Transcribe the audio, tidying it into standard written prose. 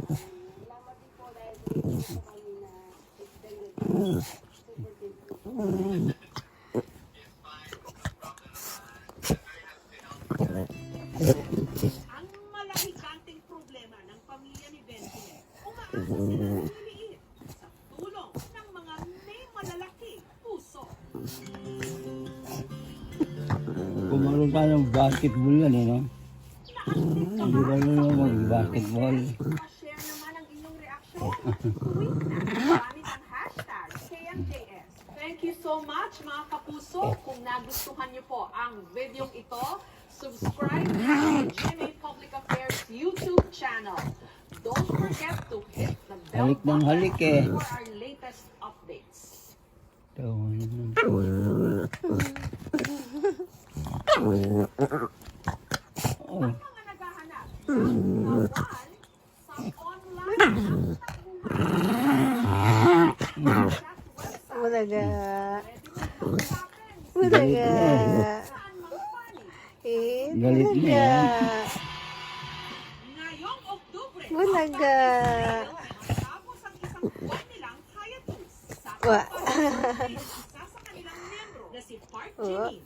Salamat din po dahil dito po kami na extended super tip. Ang malahiganteng problema ng pamilya ni Benjamin, umaasa sila ng liliit sa tulong ng mga may malalaki puso. Kung meron tayong basketball yan eh, no? Hindi ba yun mag-basketball? Pa-share naman ang inyong reaksyon. Tweet na gamit ang hashtag KMJS. Thank you so much mga kapuso. Kung nagustuhan niyo po ang videong ito, subscribe na sa GMA Public Affairs YouTube channel. Don't forget to hit the bell Halik ng halik eh. for our latest updates. Ang mga naghahanap ng kawan sa online Bulaga. Bulaga. Galit na yan. Ngayong Oktubre, Bulaga. matapos ang isang buwan nilang hiatus sa Wa. isa sa kanilang membro na si Park Jimin